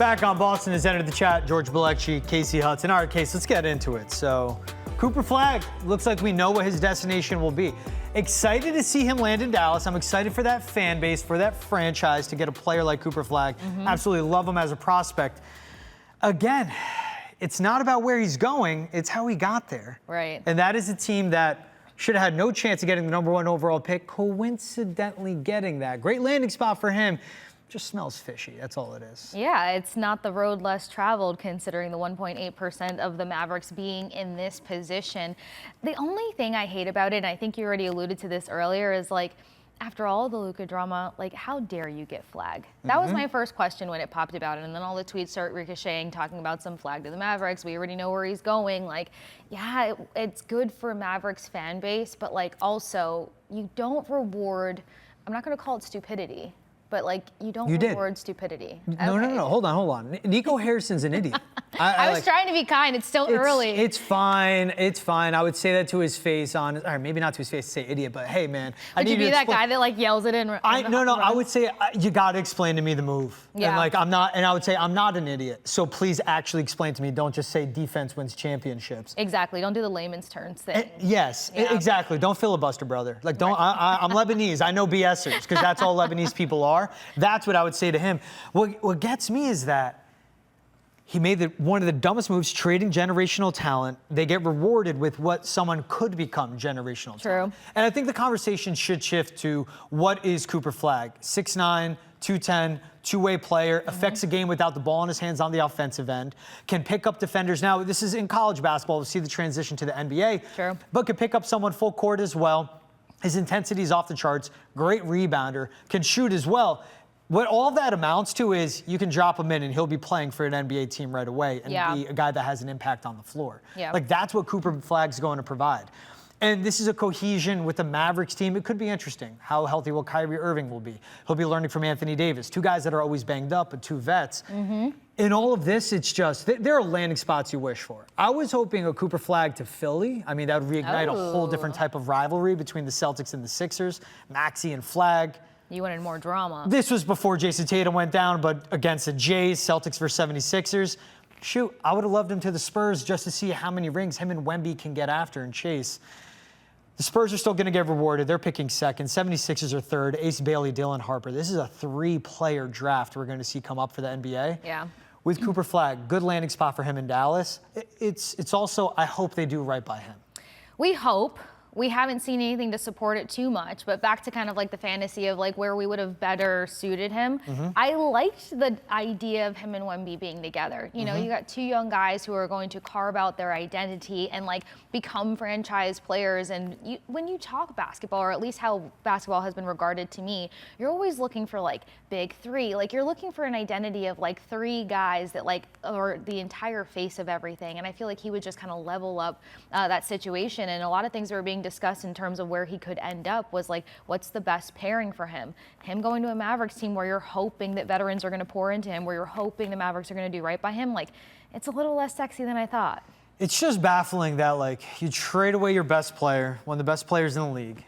Back on Boston has entered the chat. George Balekji, Kasey Hudson. All right, Case, let's get into it. So, Cooper Flagg, looks like we know what his destination will be. Excited to see him land in Dallas. I'm excited for that fan base, for that franchise to get a player like Cooper Flagg. Absolutely love him as a prospect. Again, it's not about where he's going, it's how he got there. Right. And that is a team that should have had no chance of getting the #1 overall pick, coincidentally getting that. Great landing spot for him. Just smells fishy, that's all it is. Yeah, it's not the road less traveled considering the 1.8% of the Mavericks being in this position. The only thing I hate about it, and I think you already alluded to this earlier, is like, after all the Luka drama, like, how dare you get Flagg? That was my first question when it popped about it, and then all the tweets start ricocheting, talking about some Flagg to the Mavericks. We already know where he's going. Like, yeah, it's good for Mavericks fan base, but like, also, you don't reward, I'm not gonna call it stupidity, but like, you don't reward stupidity. No, hold on. Nico Harrison's an idiot. I was trying to be kind. It's still early. It's fine. I would say that to his face, or maybe not to his face to say idiot, but hey, man. Would you be that guy that like yells it in? No. I would say you got to explain to me the move. Yeah. And like, I would say I'm not an idiot. So please actually explain to me. Don't just say defense wins championships. Exactly. Don't do the layman's terms thing. Yes, exactly. Don't filibuster, brother. Like, don't. I'm Lebanese. I know BSers because that's all Lebanese people are. That's what I would say to him. What gets me is that he made one of the dumbest moves, trading generational talent. They get rewarded with what someone could become generational talent. And I think the conversation should shift to what is Cooper Flagg? 6'9", 210, two-way player, affects the game without the ball in his hands on the offensive end, can pick up defenders. Now, this is in college basketball. We'll see the transition to the NBA. But can pick up someone full court as well. His intensity is off the charts. Great rebounder. Can shoot as well. What all that amounts to is you can drop him in and he'll be playing for an NBA team right away and be a guy that has an impact on the floor. Like, that's what Cooper Flagg's going to provide. And this is a cohesion with the Mavericks team. It could be interesting. How healthy will Kyrie Irving will be? He'll be learning from Anthony Davis. Two guys that are always banged up, but two vets. In all of this, it's just, there are landing spots you wish for. I was hoping a Cooper Flagg to Philly. I mean, that would reignite a whole different type of rivalry between the Celtics and the Sixers. Maxey and Flagg. You wanted more drama. This was before Jason Tatum went down, but against the Jays, Celtics versus 76ers. Shoot, I would have loved him to the Spurs just to see how many rings him and Wemby can get after and chase. The Spurs are still going to get rewarded. They're picking second. 76ers are third. Ace Bailey, Dylan Harper. This is a 3-player draft we're going to see come up for the NBA. Yeah. With Cooper Flagg, good landing spot for him in Dallas. It's also, I hope they do right by him. We hope. We haven't seen anything to support it too much, but back to kind of like the fantasy of like where we would have better suited him. I liked the idea of him and Wemby being together. You know, you got two young guys who are going to carve out their identity and like become franchise players. And when you talk basketball, or at least how basketball has been regarded to me, you're always looking for like big three. Like, you're looking for an identity of like three guys that like are the entire face of everything. And I feel like he would just kind of level up that situation. And a lot of things that were being discussed in terms of where he could end up was like, what's the best pairing for him? Him going to a Mavericks team where you're hoping that veterans are going to pour into him, where you're hoping the Mavericks are going to do right by him. Like, it's a little less sexy than I thought. It's just baffling that, like, you trade away your best player, one of the best players in the league.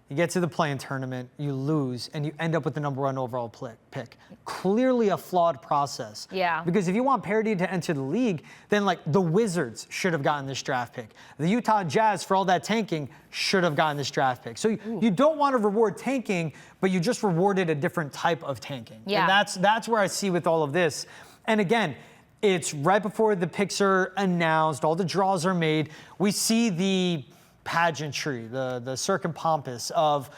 You get to the play-in tournament, you lose, and you end up with the #1 overall pick. Clearly a flawed process. Yeah. Because if you want parity to enter the league, then, like, the Wizards should have gotten this draft pick. The Utah Jazz, for all that tanking, should have gotten this draft pick. So you don't want to reward tanking, but you just rewarded a different type of tanking. Yeah. And that's where I see with all of this. And again, it's right before the picks are announced, all the draws are made. We see the pageantry, the circumpompous of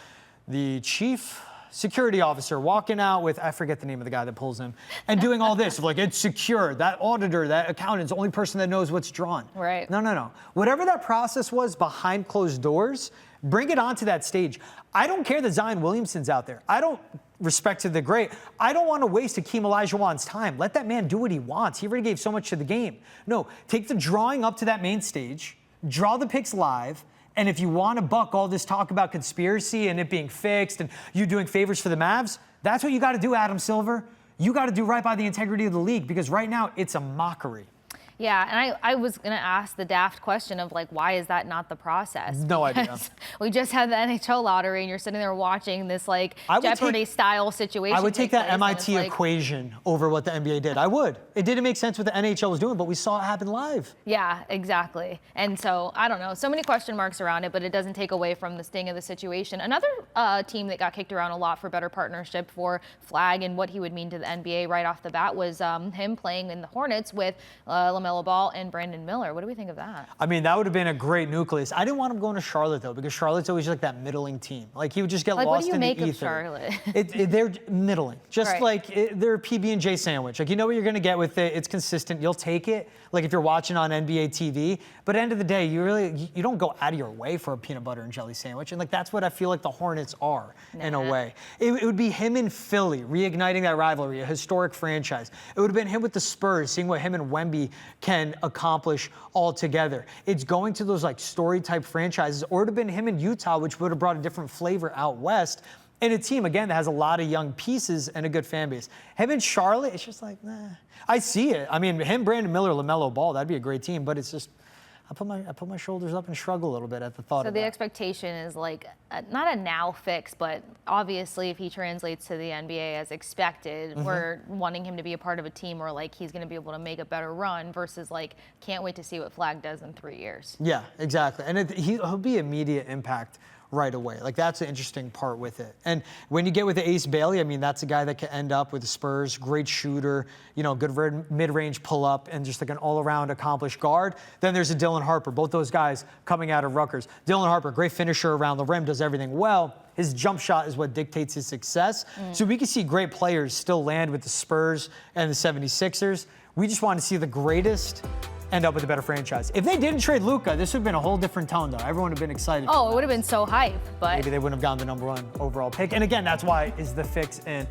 the chief security officer walking out with, I forget the name of the guy that pulls him, and doing all this, like, it's secure. That auditor, that accountant's the only person that knows what's drawn. Right. No. Whatever that process was behind closed doors, bring it onto that stage. I don't care that Zion Williamson's out there. I don't, respect to the great, I don't want to waste Hakeem Olajuwon's time. Let that man do what he wants. He already gave so much to the game. No, take the drawing up to that main stage, draw the picks live, and if you want to buck all this talk about conspiracy and it being fixed and you doing favors for the Mavs, that's what you got to do, Adam Silver. You got to do right by the integrity of the league, because right now it's a mockery. Yeah, and I was gonna ask the daft question of like, why is that not the process? No idea. Because we just had the NHL lottery, and you're sitting there watching this like Jeopardy-style situation. I would take that place, and MIT it's like, equation over what the NBA did. I would. It didn't make sense what the NHL was doing, but we saw it happen live. yeah, exactly. And so I don't know, so many question marks around it, but it doesn't take away from the sting of the situation. Another team that got kicked around a lot for better partnership for Flagg and what he would mean to the NBA right off the bat was him playing in the Hornets with LaMelo Ball and Brandon Miller. What do we think of that? I mean, that would have been a great nucleus. I didn't want him going to Charlotte, though, because Charlotte's always like that middling team. Like, he would just get Like, lost in the ether. what do you make of Charlotte? They're middling. Just Right. like they're a PB&J sandwich. Like, you know what you're going to get with it. It's consistent. You'll take it, like if you're watching on NBA TV. But at the end of the day, you don't go out of your way for a peanut butter and jelly sandwich. And, like, that's what I feel like the Hornets are in a way. It would be him and Philly reigniting that rivalry, a historic franchise. It would have been him with the Spurs, seeing what him and Wemby can accomplish all together. It's going to those like story type franchises, or it would have been him in Utah, which would have brought a different flavor out west. And a team, again, that has a lot of young pieces and a good fan base. Him in Charlotte, it's just like, nah. I see it. I mean, him, Brandon Miller, LaMelo Ball, that'd be a great team, but it's just, I put my shoulders up and shrug a little bit at the thought So of the that. expectation is like, not a now fix, but obviously if he translates to the NBA as expected, we're wanting him to be a part of a team where like he's going to be able to make a better run versus like, can't wait to see what Flagg does in 3 years. Yeah, exactly. And he'll be immediate impact right away. Like, that's the interesting part with it. And when you get with the Ace Bailey, I mean, that's a guy that can end up with the Spurs, great shooter, you know, good mid-range pull-up, and just like an all-around accomplished guard. Then there's a Dylan Harper, both those guys coming out of Rutgers. Dylan Harper, great finisher around the rim, does everything well. His jump shot is what dictates his success. So we can see great players still land with the Spurs and the 76ers. We just want to see the greatest end up with a better franchise. If they didn't trade Luka, this would have been a whole different tone, though. Everyone would have been excited. Oh, it would have been so hype, but Maybe they wouldn't have gotten the #1 overall pick. And again, that's why is the fix in